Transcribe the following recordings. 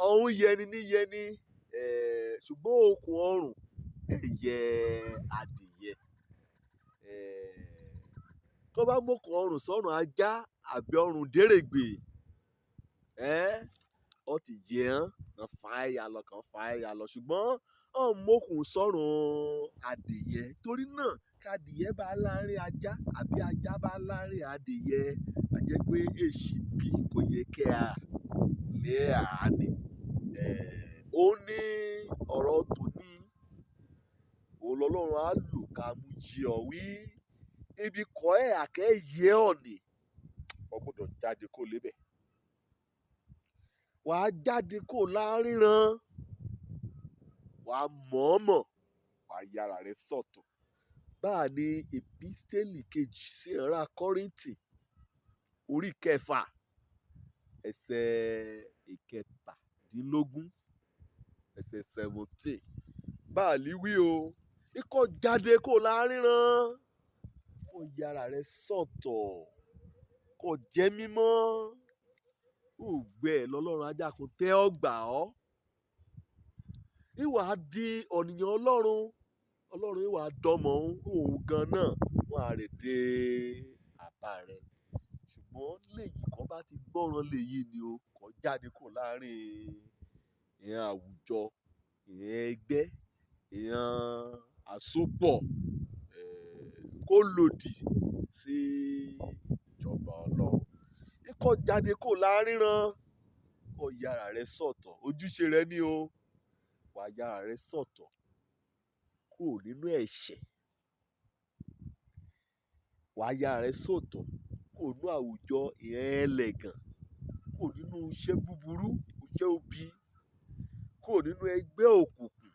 ọ̀hún yẹni ní yẹni ṣùgbọ́n okùn ọrùn ẹ̀yẹ adìyẹ. Tó bá mókùn ọrùn sọ́rùn ajá àbí ọrùn dérègbè ó ti yẹ kàn fà á ya lọ ṣùgbọ́n ọ̀hún mókùn sọ́rùn adìyẹ torí náà kádìyẹ bá láàrin ajá àbí ajá bá láàrin adìyẹ a jẹ́ pé èṣì bí kò yẹ kẹ́ a lé àání. Ó ní ọ̀rọ̀ tòní òun lọ́lọ́run á lò ká mú jí ọ wí ibi kọ́ ẹ̀ àkẹ́ yẹ ọ̀nì ọ gbọ́dọ̀ jáde kó lébẹ̀. Wàá jáde kó láríran wàá mọ̀ọ́mọ̀ wàá yára rẹ sọ̀tọ̀. Báà ni èpísítélì kejì sí ará Kọ́ríńtì orí 6 ẹsẹ̀ 17 ẹsẹ̀ 17. Báàlí wí o ikọ̀ jáde kó láríran kó yára rẹ sọ̀tọ̀ kó jẹ́ mímọ́ ògbẹ́ lọ́lọ́run ajákun tẹ́ ọ gbà ọ́. Ìwà di ọ̀nìyàn ọlọ́run ìwà dọ́mọ òun gan náà wọ́n á rè dé àbá rẹ̀ ṣùgbọ́n léyìí kan bá ti gbọ́ràn léyìí ni o kó jáde kó láàrin ìyẹn àwùjọ ìyẹn ẹgbẹ́ ìyẹn àsopọ̀ kó lòdì sí ìjọba ọlọ́run. Ikọ̀ jáde kó láríran kó yára rẹ sọ̀tọ̀ ojúṣe rẹ ní o wàá yára rẹ sọ̀tọ̀ kúrò nínú ẹ̀ṣẹ̀ wàá yára rẹ sọ̀tọ̀ kúrò nínú àwùjọ ìyẹn ẹlẹ́gàn kúrò nínú iṣẹ́ búburú iṣẹ́ òbí kúrò nínú ẹgbẹ́ òkùnkùn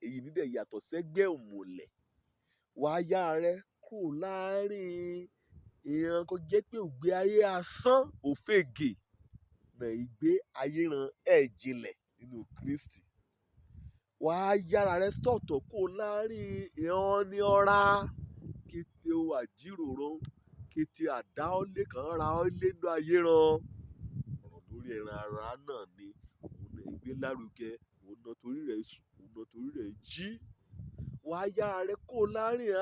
èyí nídẹ̀ yàtọ̀ sẹ́gbẹ́ òmùlẹ̀. Wàá yára rẹ kúrò láàrin èèyàn kó jẹ́ pé ògbé ayé asán òfegè rẹ̀ ìgbé ayé ran ẹ̀jìnlẹ̀ nínú Kristi. Wàá yára rẹ sọ̀tọ̀ kúrò láàrin èèyàn ní ọ̀ra kété o àjíròrò kété àdá ọ́lé kan ra ọ́lé nínú ayé ran ọ̀rọ̀ lórí ẹran ara náà ni òun náà gbé lárugẹ òun náà torí rẹ̀ sùn òun náà torí rẹ̀ jí. Wàá yára rẹ kúrò láàrin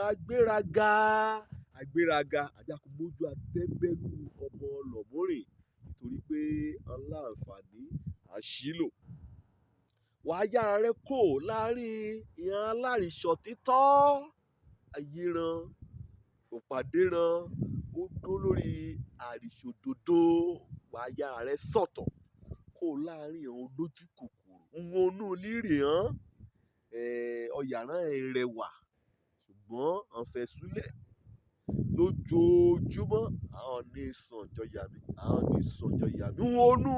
agbéraga ajákòmójú àtẹ́ńbẹ́lú ọmọ lọ̀mọ́rìn nítorí pé aláǹfààní àṣìlò. Wàá yára rẹ kúrò láàrin ìyẹn alárìṣọ̀ títọ́ ayéran òpàdéran ó dó lórí àrìṣòdodo. Wàá yára rẹ sọ̀tọ̀ kúrò láàrin àwọn olójú kòkòrò ń wọnú lírè ọ̀yàrá ẹ̀rẹ̀wà ṣùgbọ́n ànfẹ́ súlẹ̀ lójoojúmọ́ àwọn ní sànjọyà mi wọnú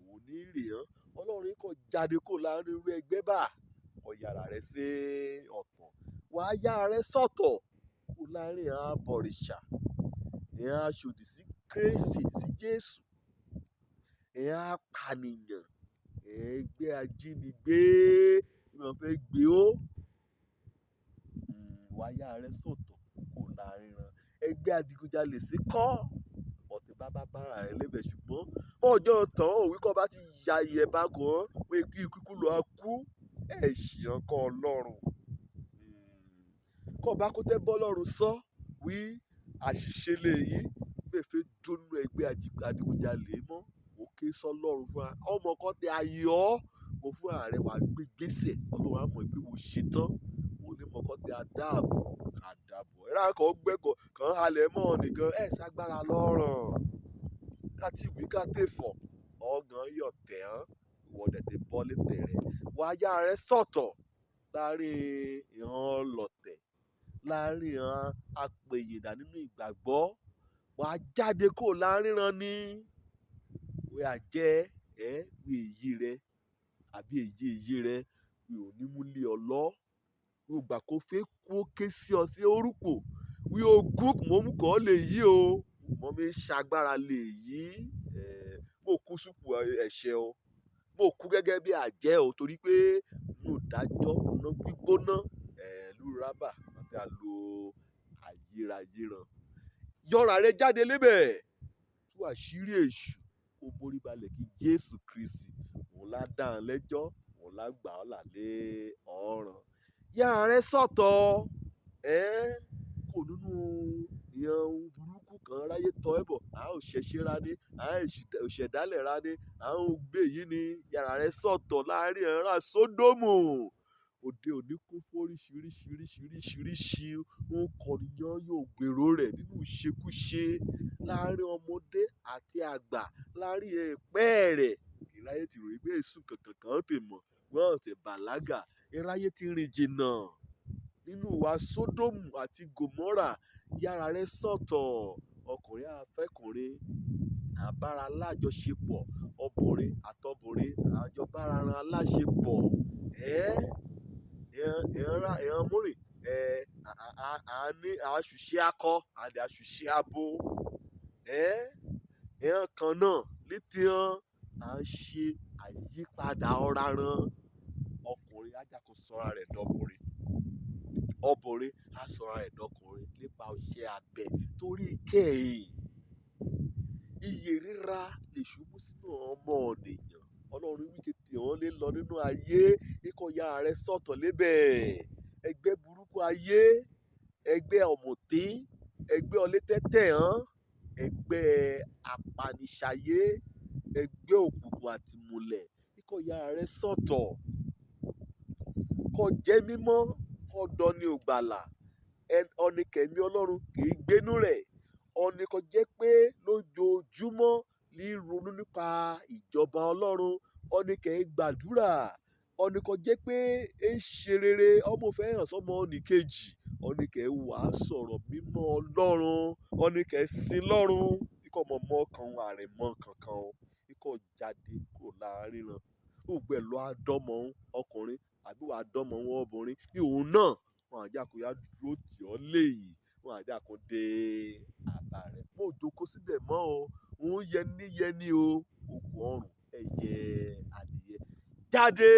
òun ní rè ọlọ́run kò jáde kó láàrin irú ẹgbẹ́ bá ọ̀yàrá rẹ sí ọ̀tọ̀. Wàá yára rẹ sọ̀tọ̀ kó láàrin abọ̀rìṣà ìyẹn aṣòdì sí Kristi sí Jésù ìyẹn apànìyàn ẹgbẹ́ ajínigbé ìwọ̀n fẹ́ gbé ó. Wàá yára rẹ sọ̀tọ̀ kó láàrin ran ẹgbẹ́ adigunjalè sí kọ́ ọ̀tẹ̀ bára rẹ lébẹ̀ ṣùgbọ́n ọjọ́ tán òwí kọ́ bá ti ya ìyẹ̀bá gan pé kí ikú lọ kú ẹ̀ṣìyàn kan ọlọ́run kọ́ bá kó tẹ́ bọ́ lọ́run sọ wí àṣìṣe lèyí fẹ́fẹ́ dónú ẹgbẹ́ adigunjalè mọ́ òkè sọ lọ́run fún ọmọ kan tẹ ayọ̀ mo fún ààrẹ wàá gbé gbèsè ọlọ́run àmọ́ pé mo ṣetán mo ní mọ kan tẹ àdàbọ̀ ẹ̀rọ kan gbẹ́kọ̀ kan halẹ̀ mọ́ nìkan ṣàgbára lọ́rùn káti ìwé kátẹ́fọ̀ ọ̀gàn yọ̀ tẹ̀ ìwọ́dẹ̀ tẹ bọ́lé tẹ̀rẹ̀. Wàá yára rẹ sọ̀tọ̀ láàrin ìhàn lọ̀tẹ̀ láàrin ìhàn apèyèdà nínú ìgbàgbọ́. Wàá jáde kó láàríran ní wí àjẹ́ wí èyí rẹ àbí èyí rẹ wí ò ní múlé ọlọ́ wí ògbà kó fẹ́ kó ké sí ọ sí orúkọ wí ogún mọ́mú kọ́ lè yí o mọ́ mi ṣàgbára lè yí mo kú sípò ẹ̀ṣẹ̀ o mo kú gẹ́gẹ́ bí àjẹ́ o torí pé inú ìdájọ́ iná gbígbóná ìlú rábà àti àlò ayérayéran. Yọra rẹ jáde lébẹ̀ tú àṣírí èṣù kó mórí balẹ̀ kí Jésù Kristi òun lá dá ọ lẹ́jọ́, òun lá gbà ọ́ là lé ọ̀ràn. Yára rẹ sọ́tọ̀ kò nínú ìyẹn ohun burúkú kan ráyé tọ́ ẹ bọ̀, à ń ṣẹ̀ṣẹ̀ ra ní, à ń ṣẹ̀dálẹ̀ ra ní, à ń gbé yìí ní. Yára rẹ sọ́tọ̀ láàrin ẹ̀rọ Sódómù. Òde òní kún fún oríṣiríṣi ohun kọ̀nìyàn yóò gbèrò rẹ̀ nínú ìṣekúṣe láàrin ọmọdé àti àgbà, láàrin ẹ̀pẹ́ rẹ̀. Ìráyé ti ròyìn pé èsù kankan ti mọ̀, wọ́n ti bàlágà. Ìráyé ti rìn jìnnà nínú ìwà Sódómù àti Gòmórà. Yára rẹ sọ́tọ̀. Ọkùnrin àfẹ́kùnrin, àbára alájọṣepọ̀, ọkùnrin àtọkùnrin àjọbára aláṣepọ̀. Èèyàn múrì, àṣùṣe akọ àti àṣùṣe abo. Èèyàn kan náà létí hàn, à ń ṣe àyípadà ọ̀raran. Ọkùnrin ajáko sọ́ra rẹ̀ dọ́kùnrin. Ọkùnrin á sọ́ra rẹ̀ dọ́kùnrin nípa ọṣẹ abẹ torí kẹ́yìn. Iye ríra lè ṣubú sínú ọmọ ènìyàn. Ọlọ́run wí kété hàn lè lọ nínú ayé. Ikọ̀ yára rẹ sọ́tọ̀ lébẹ̀. Ẹgbẹ́ burúkú ayé, ẹgbẹ́ ọ̀mùtí, ẹgbẹ́ ọlétẹ́tẹ́ hàn, ẹgbẹ́ apaniṣayé, ẹgbẹ́ òkùnkùn àtìmùlẹ̀. Ikọ̀ yára rẹ sọ́tọ̀. Kó jẹ́ mímọ́, kó dọ́ni ògbàlà. Ọ̀nìkẹ̀mí Ọlọ́run kì í gbénú rẹ̀. Ọ̀nì kan jẹ́ pé lójoojúmọ́ ní ronú nípa ìjọba Ọlọ́run. Ọ̀nì kẹ̀ gbàdúrà. Ọ̀nì kan jẹ́ pé ṣe rere ọmọ fẹ́ hàn sọ́mọ ọ̀nì kejì. Ọ̀nì kẹ̀ wà sọ̀rọ̀ mímọ́ Ọlọ́run. Ọ̀nì kẹ̀ sin lọ́run. Ikọ̀ mọ̀mọ́ kan àrẹ̀mọ kankan. Ikọ̀ jáde kúrò láàrin wọn. Gbogbo ẹ̀ lọ àdọ́mọ̀ ọkùnrin àbí wà àdọ́mọ̀ wọn obìnrin. Ìhòòhùn náà wọn àjàkúyà dúró tì ọ́ léyìí. Wọn àjàkú dé àbá rẹ̀. Mo jókòó síbẹ̀ mọ́ o. Òun yẹni o. Okùn ọrùn ẹyẹ adìyẹ. Jáde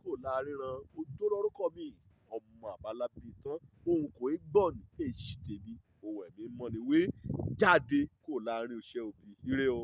kúrò láàrin wọn. Ojú lórúkọ mi. Ọmọ àbálábí tán. Ohun kò í gbọ́ ní èṣì tèmi. Ohun ẹ̀mí mọ́ ni wé. Jáde kúrò láàrin òṣè òbí. Ire o.